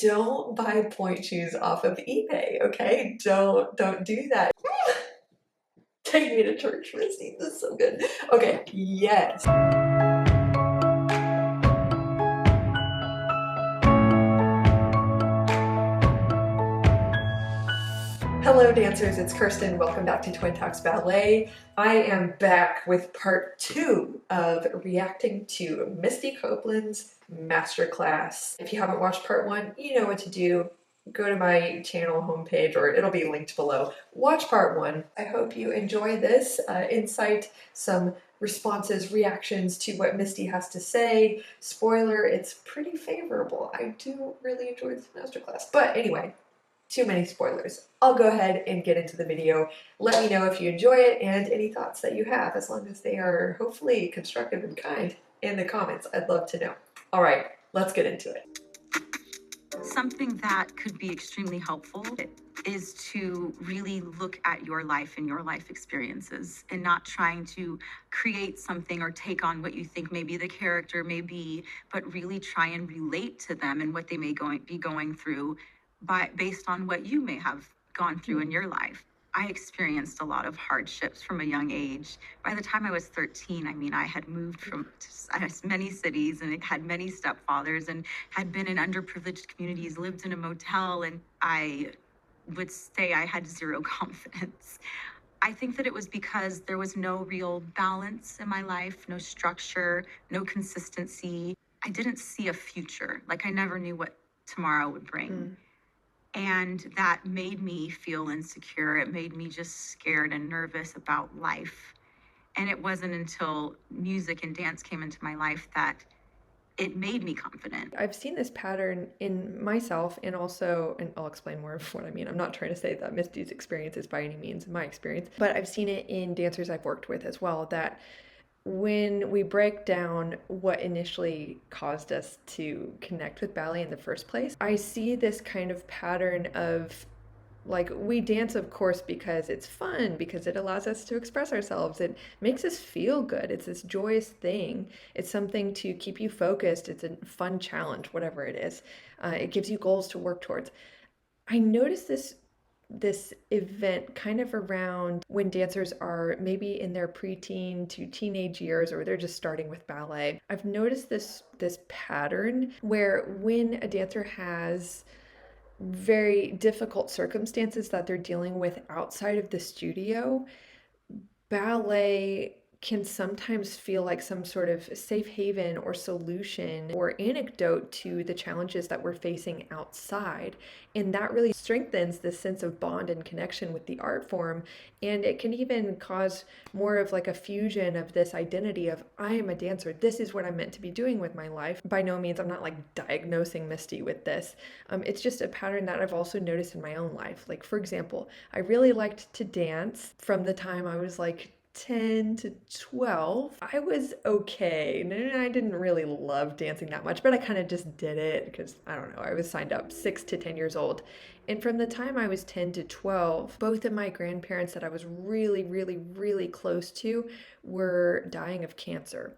don't buy point shoes off of eBay, okay? Don't do that. Take me to church, Misty. This is so good. Okay, yes. Hello dancers, it's Kirsten. Welcome back to Twin Talks Ballet. I am back with part 2 of reacting to Misty Copeland's masterclass. If you haven't watched part 1, you know what to do. Go to my channel homepage, or it'll be linked below. Watch part 1. I hope you enjoy this insight, some responses, reactions to what Misty has to say. Spoiler, it's pretty favorable. I do really enjoy this masterclass. But anyway, too many spoilers. I'll go ahead and get into the video. Let me know if you enjoy it and any thoughts that you have, as long as they are hopefully constructive and kind, in the comments. I'd love to know. All right, let's get into it. Something that could be extremely helpful is to really look at your life and your life experiences and not trying to create something or take on what you think maybe the character may be, but really try and relate to them and what they may be going through based on what you may have gone through in your life. I experienced a lot of hardships from a young age. By the time I was 13, I had moved from many cities and had many stepfathers and had been in underprivileged communities, lived in a motel, and I would say I had zero confidence. I think that it was because there was no real balance in my life, no structure, no consistency. I didn't see a future. Like, I never knew what tomorrow would bring. And that made me feel insecure. It made me just scared and nervous about life. And it wasn't until music and dance came into my life that it made me confident. I've seen this pattern in myself, and also, and I'll explain more of what I mean. I'm not trying to say that Misty's experience is by any means my experience, but I've seen it in dancers I've worked with as well, that when we break down what initially caused us to connect with ballet in the first place, I see this kind of pattern of, like, we dance, of course, because it's fun, because it allows us to express ourselves. It makes us feel good. It's this joyous thing. It's something to keep you focused. It's a fun challenge, whatever it is. It gives you goals to work towards. I noticed this event kind of around when dancers are maybe in their preteen to teenage years, or they're just starting with ballet. I've noticed this pattern where when a dancer has very difficult circumstances that they're dealing with outside of the studio, ballet can sometimes feel like some sort of safe haven or solution or antidote to the challenges that we're facing outside. And that really strengthens this sense of bond and connection with the art form. And it can even cause more of like a fusion of this identity of, I am a dancer. This is what I'm meant to be doing with my life. By no means, I'm not like diagnosing Misty with this. It's just a pattern that I've also noticed in my own life. Like, for example, I really liked to dance from the time I was like 10 to 12. I was okay. I didn't really love dancing that much, but I kind of just did it because, I don't know, I was signed up 6 to 10 years old. And from the time I was 10 to 12, both of my grandparents that I was really, really, really close to were dying of cancer.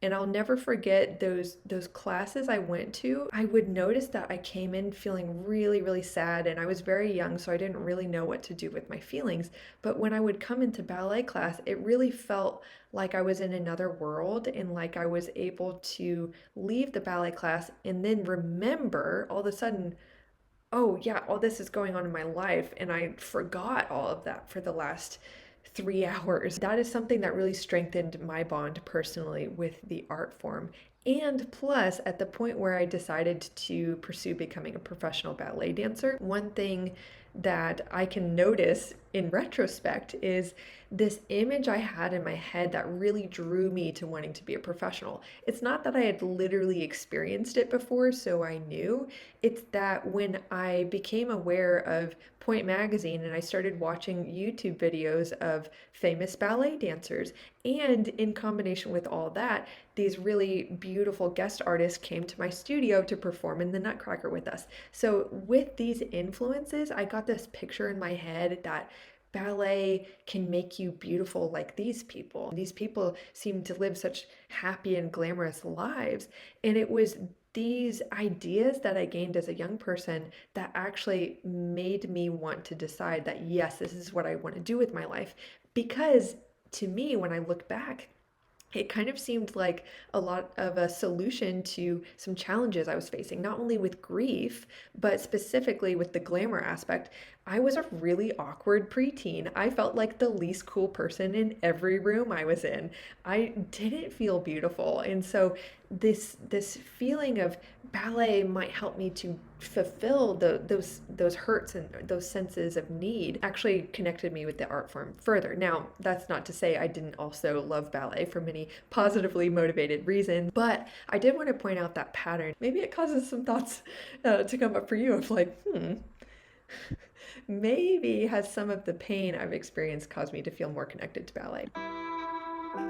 And I'll never forget those classes I went to. I would notice that I came in feeling really, really sad, and I was very young, so I didn't really know what to do with my feelings. But when I would come into ballet class, it really felt like I was in another world, and like I was able to leave the ballet class and then remember all of a sudden, oh yeah, all this is going on in my life, and I forgot all of that for the last 3 hours. That is something that really strengthened my bond personally with the art form. And plus, at the point where I decided to pursue becoming a professional ballet dancer, one thing that I can notice in retrospect is this image I had in my head that really drew me to wanting to be a professional. It's not that I had literally experienced it before, so I knew. It's that when I became aware of Point Magazine and I started watching YouTube videos of famous ballet dancers, and in combination with all that, these really beautiful guest artists came to my studio to perform in the Nutcracker with us. So with these influences, I got this picture in my head that ballet can make you beautiful like these people. These people seem to live such happy and glamorous lives. And it was these ideas that I gained as a young person that actually made me want to decide that, yes, this is what I want to do with my life. Because to me, when I look back, it kind of seemed like a lot of a solution to some challenges I was facing, not only with grief, but specifically with the glamour aspect. I was a really awkward preteen. I felt like the least cool person in every room I was in. I didn't feel beautiful. And so this feeling of ballet might help me to fulfill those hurts and those senses of need actually connected me with the art form further. Now, that's not to say I didn't also love ballet for many positively motivated reasons, but I did want to point out that pattern. Maybe it causes some thoughts to come up for you of like, maybe has some of the pain I've experienced caused me to feel more connected to ballet.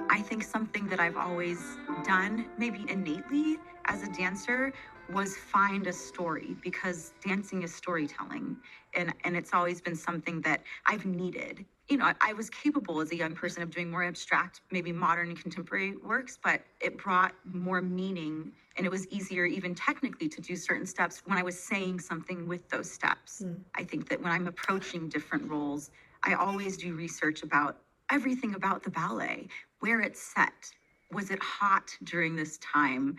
I think something that I've always done, maybe innately as a dancer, was find a story, because dancing is storytelling. And it's always been something that I've needed. I was capable as a young person of doing more abstract, maybe modern and contemporary works, but it brought more meaning, and it was easier even technically to do certain steps when I was saying something with those steps. I think that when I'm approaching different roles, I always do research about everything about the ballet, where it's set. Was it hot during this time?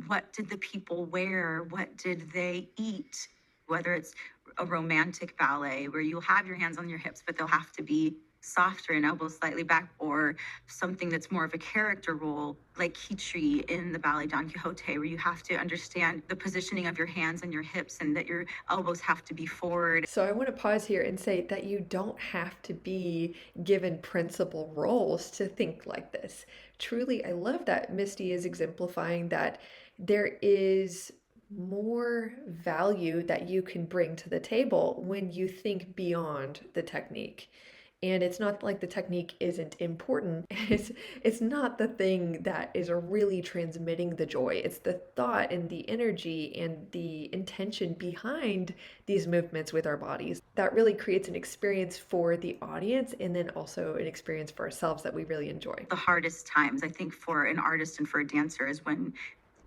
What did the people wear? What did they eat? Whether it's a romantic ballet where you'll have your hands on your hips, but they'll have to be softer and elbows slightly back, or something that's more of a character role like Kitri in the ballet Don Quixote, where you have to understand the positioning of your hands and your hips and that your elbows have to be forward. So I want to pause here and say that you don't have to be given principal roles to think like this. Truly, I love that Misty is exemplifying that there is more value that you can bring to the table when you think beyond the technique. And it's not like the technique isn't important. It's not the thing that is really transmitting the joy. It's the thought and the energy and the intention behind these movements with our bodies that really creates an experience for the audience, and then also an experience for ourselves that we really enjoy. The hardest times, I think, for an artist and for a dancer is when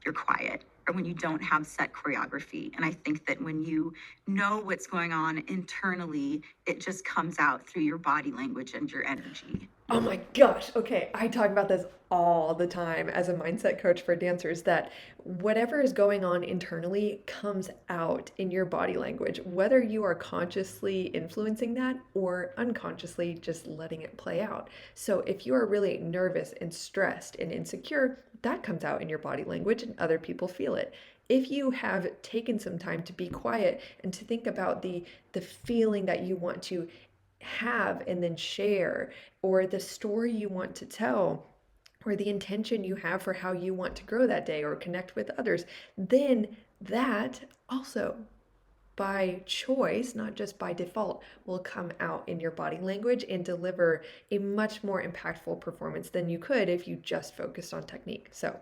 you're quiet, or when you don't have set choreography. And I think that when you know what's going on internally, it just comes out through your body language and your energy. Oh my gosh. Okay. I talk about this all the time as a mindset coach for dancers, that whatever is going on internally comes out in your body language, whether you are consciously influencing that or unconsciously just letting it play out. So if you are really nervous and stressed and insecure, that comes out in your body language and other people feel it. If you have taken some time to be quiet and to think about the feeling that you want to have and then share, or the story you want to tell, or the intention you have for how you want to grow that day or connect with others, then that also, by choice, not just by default, will come out in your body language and deliver a much more impactful performance than you could if you just focused on technique. So,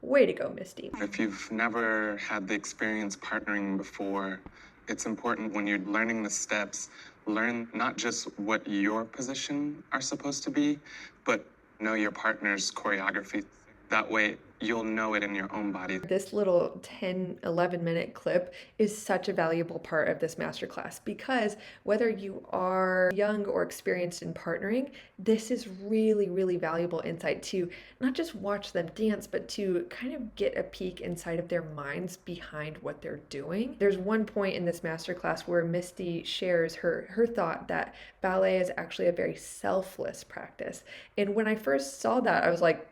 way to go, Misty. If you've never had the experience partnering before, it's important when you're learning the steps, learn not just what your position are supposed to be, but know your partner's choreography. That way, you'll know it in your own body. This little 10-11 minute clip is such a valuable part of this masterclass, because whether you are young or experienced in partnering, this is really valuable insight to not just watch them dance, but to kind of get a peek inside of their minds behind what they're doing. There's one point in this masterclass where Misty shares her thought that ballet is actually a very selfless practice. And when I first saw that, I was like,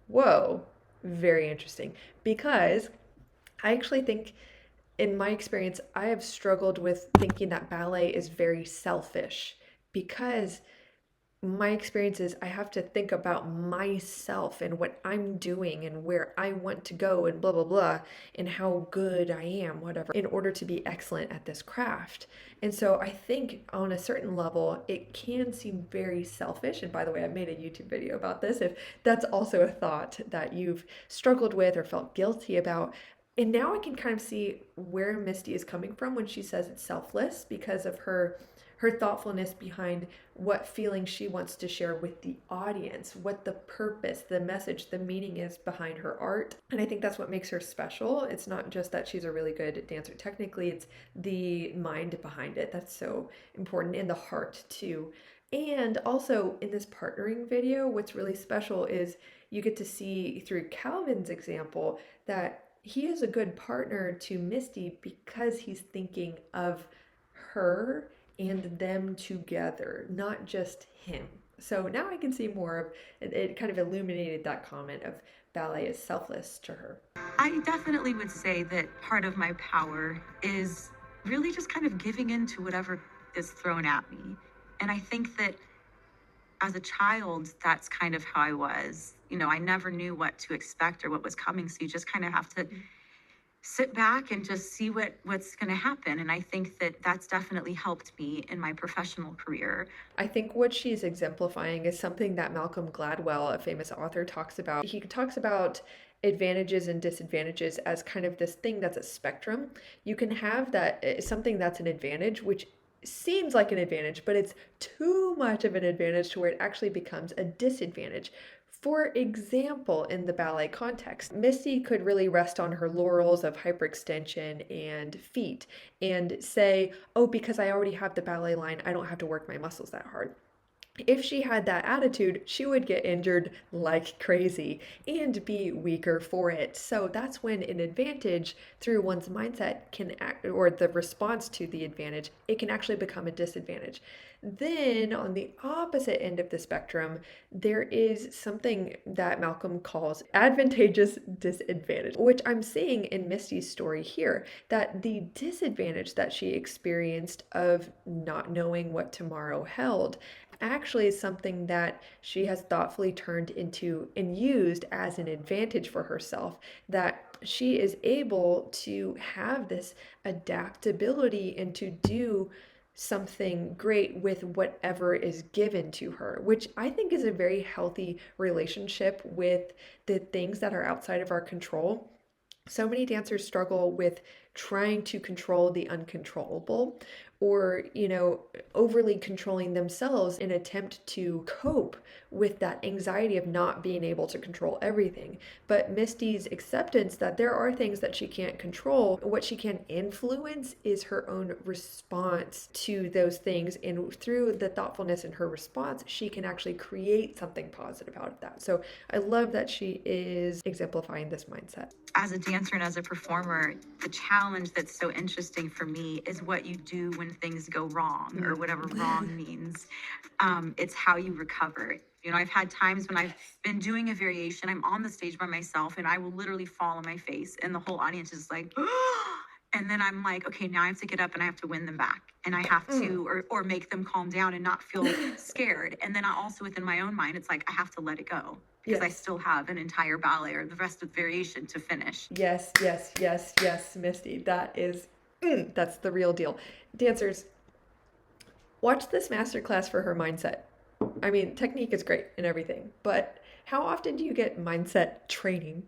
whoa, very interesting, because I actually think, in my experience, I have struggled with thinking that ballet is very selfish, because my experience is I have to think about myself and what I'm doing and where I want to go and blah, blah, blah, and how good I am, whatever, in order to be excellent at this craft. And so I think on a certain level, it can seem very selfish. And by the way, I made a YouTube video about this, if that's also a thought that you've struggled with or felt guilty about. And now I can kind of see where Misty is coming from when she says it's selfless, because of her her thoughtfulness behind what feeling she wants to share with the audience, what the purpose, the message, the meaning is behind her art. And I think that's what makes her special. It's not just that she's a really good dancer technically, it's the mind behind it that's so important, and the heart too. And also in this partnering video, what's really special is you get to see through Calvin's example that he is a good partner to Misty because he's thinking of her and them together, not just him. So now I can see more of it, kind of illuminated that comment of ballet is selfless to her. I definitely would say that part of my power is really just kind of giving in to whatever is thrown at me. And I think that as a child, that's kind of how I was. You know, I never knew what to expect or what was coming. So you just kind of have to sit back and just see what's going to happen. And I think that that's definitely helped me in my professional career. I think what she's exemplifying is something that Malcolm Gladwell, a famous author, talks about. He talks about advantages and disadvantages as kind of this thing that's a spectrum. You can have that something that's an advantage, which seems like an advantage, but it's too much of an advantage to where it actually becomes a disadvantage. For example, in the ballet context, Misty could really rest on her laurels of hyperextension and feet and say, oh, because I already have the ballet line, I don't have to work my muscles that hard. If she had that attitude, she would get injured like crazy and be weaker for it. So that's when an advantage through one's mindset can act, or the response to the advantage, it can actually become a disadvantage. Then on the opposite end of the spectrum, there is something that Malcolm calls advantageous disadvantage, which I'm seeing in Misty's story here, that the disadvantage that she experienced of not knowing what tomorrow held actually is something that she has thoughtfully turned into and used as an advantage for herself, that she is able to have this adaptability and to do something great with whatever is given to her, which I think is a very healthy relationship with the things that are outside of our control. So many dancers struggle with trying to control the uncontrollable, or, overly controlling themselves in an attempt to cope with that anxiety of not being able to control everything. But Misty's acceptance that there are things that she can't control, what she can influence is her own response to those things. And through the thoughtfulness in her response, she can actually create something positive out of that. So I love that she is exemplifying this mindset. As a dancer and as a performer, the challenge that's so interesting for me is what you do when things go wrong, or whatever wrong means. It's how you recover. I've had times when I've been doing a variation, I'm on the stage by myself, and I will literally fall on my face, and the whole audience is like, and then I'm like, okay, now I have to get up and I have to win them back, and I have to, or make them calm down and not feel scared. And then I also, within my own mind, it's like, I have to let it go, because I still have an entire ballet or the rest of the variation to finish. Yes, Misty. That's the real deal. Dancers, watch this masterclass for her mindset. I mean, technique is great and everything, but how often do you get mindset training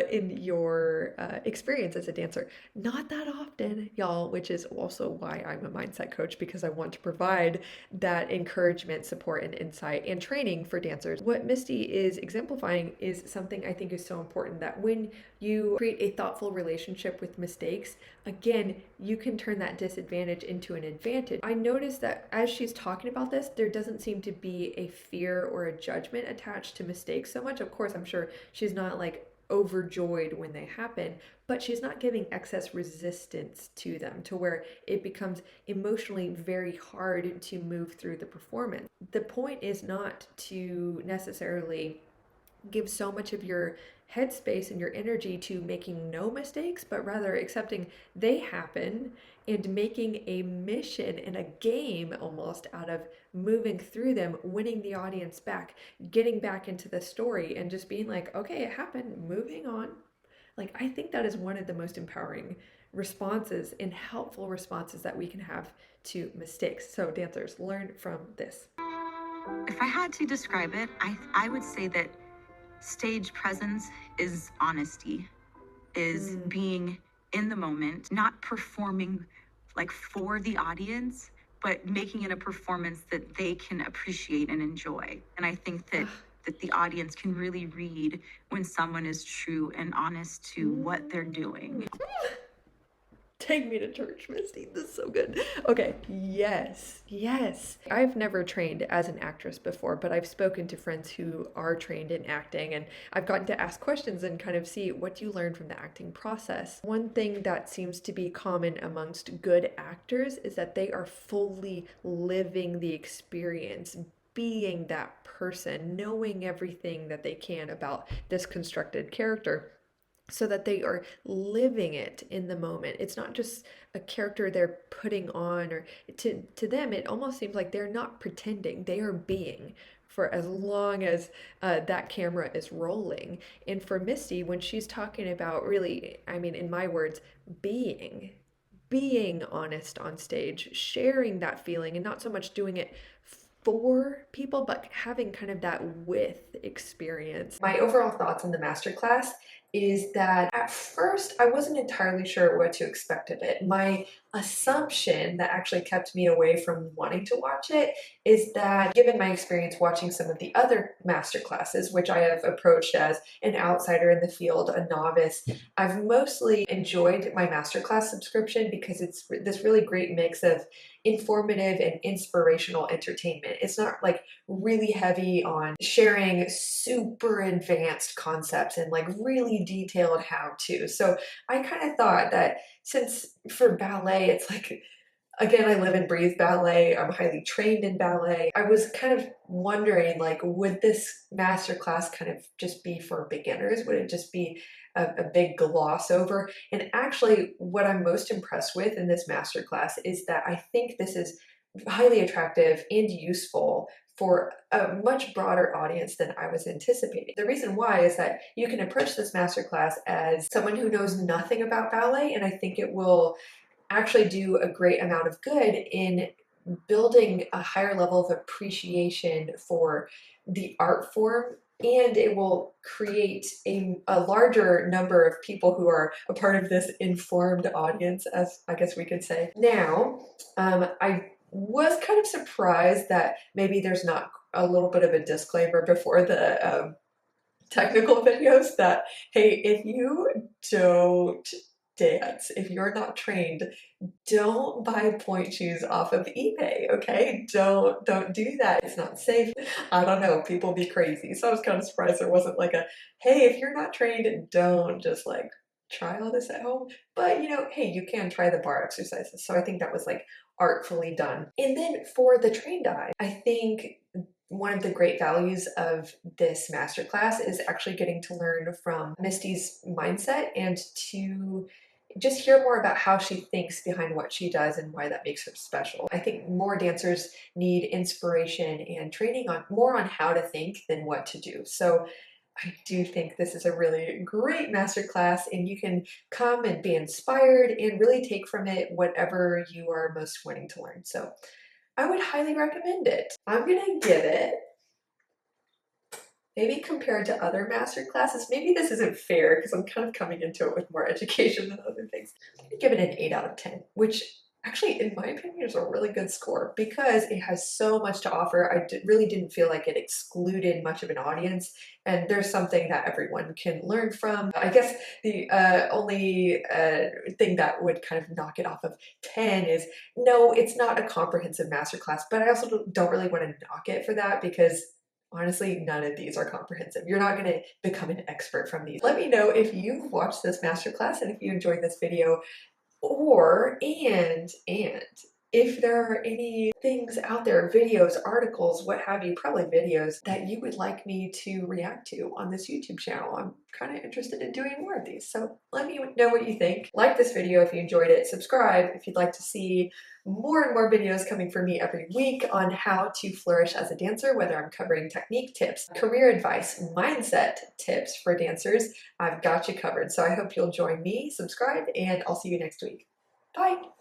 in your experience as a dancer? Not that often, y'all, which is also why I'm a mindset coach, because I want to provide that encouragement, support, and insight and training for dancers. What Misty is exemplifying is something I think is so important, that when you create a thoughtful relationship with mistakes, again, you can turn that disadvantage into an advantage. I noticed that as she's talking about this, there doesn't seem to be a fear or a judgment attached to mistakes so much. Of course, I'm sure she's not like overjoyed when they happen, but she's not giving excess resistance to them to where it becomes emotionally very hard to move through the performance. The point is not to necessarily give so much of your headspace and your energy to making no mistakes, but rather accepting they happen and making a mission and a game almost out of moving through them, winning the audience back, getting back into the story, and just being like, okay, it happened, moving on. Like, I think that is one of the most empowering responses and helpful responses that we can have to mistakes. So dancers, learn from this. If I had to describe it, I would say that stage presence is honesty, being in the moment, not performing like for the audience, but making it a performance that they can appreciate and enjoy. And I think that the audience can really read when someone is true and honest to what they're doing. Take me to church, Misty. This is so good. Okay, yes, yes. I've never trained as an actress before, but I've spoken to friends who are trained in acting, and I've gotten to ask questions and kind of see what you learn from the acting process. One thing that seems to be common amongst good actors is that they are fully living the experience, being that person, knowing everything that they can about this constructed character, so that they are living it in the moment. It's not just a character they're putting on, or to them it almost seems like they're not pretending, they are being for as long as that camera is rolling. And for Misty, when she's talking about really, I mean, in my words, being honest on stage, sharing that feeling, and not so much doing it for people, but having kind of that with experience. My overall thoughts on the masterclass is that at first I wasn't entirely sure what to expect of it. My assumption that actually kept me away from wanting to watch it is that, given my experience watching some of the other masterclasses, which I have approached as an outsider in the field, a novice, I've mostly enjoyed my masterclass subscription because it's this really great mix of informative and inspirational entertainment. It's not like really heavy on sharing super advanced concepts and like really detailed how to. So I kind of thought that, since for ballet, it's like, again, I live and breathe ballet, I'm highly trained in ballet, I was kind of wondering, like, would this masterclass kind of just be for beginners? Would it just be a big gloss over? And actually, what I'm most impressed with in this masterclass is that I think this is highly attractive and useful for a much broader audience than I was anticipating. The reason why is that you can approach this masterclass as someone who knows nothing about ballet, and I think it will actually do a great amount of good in building a higher level of appreciation for the art form, and it will create a larger number of people who are a part of this informed audience, as I guess we could say. Now, I was kind of surprised that maybe there's not a little bit of a disclaimer before the technical videos that, hey, if you don't dance, if you're not trained, don't buy point shoes off of eBay, okay? Don't do that. It's not safe. I don't know, people be crazy. So I was kind of surprised there wasn't like a, hey, if you're not trained, don't just like try all this at home. But you know, hey, you can try the bar exercises. So I think that was like artfully done. And then for the trained eye, I think one of the great values of this masterclass is actually getting to learn from Misty's mindset and to just hear more about how she thinks behind what she does and why that makes her special. I think more dancers need inspiration and training on more on how to think than what to do. So I do think this is a really great masterclass, and you can come and be inspired and really take from it whatever you are most wanting to learn. So I would highly recommend it. I'm gonna give it, maybe compared to other master classes, maybe this isn't fair because I'm kind of coming into it with more education than other things. I'm gonna give it an 8 out of 10, which actually, in my opinion, is a really good score because it has so much to offer. I really didn't feel like it excluded much of an audience, and there's something that everyone can learn from. I guess the only thing that would kind of knock it off of 10 is, no, it's not a comprehensive masterclass, but I also don't really want to knock it for that because honestly, none of these are comprehensive. You're not going to become an expert from these. Let me know if you've watched this masterclass and if you enjoyed this video, or and if there are any things out there, videos, articles, what have you, probably videos, that you would like me to react to on this YouTube channel. I'm kind of interested in doing more of these, so let me know what you think. Like this video if you enjoyed it, subscribe if you'd like to see more and more videos coming from me every week on how to flourish as a dancer, whether I'm covering technique tips, career advice, mindset tips for dancers. I've got you covered. So I hope you'll join me, subscribe, and I'll see you next week. Bye.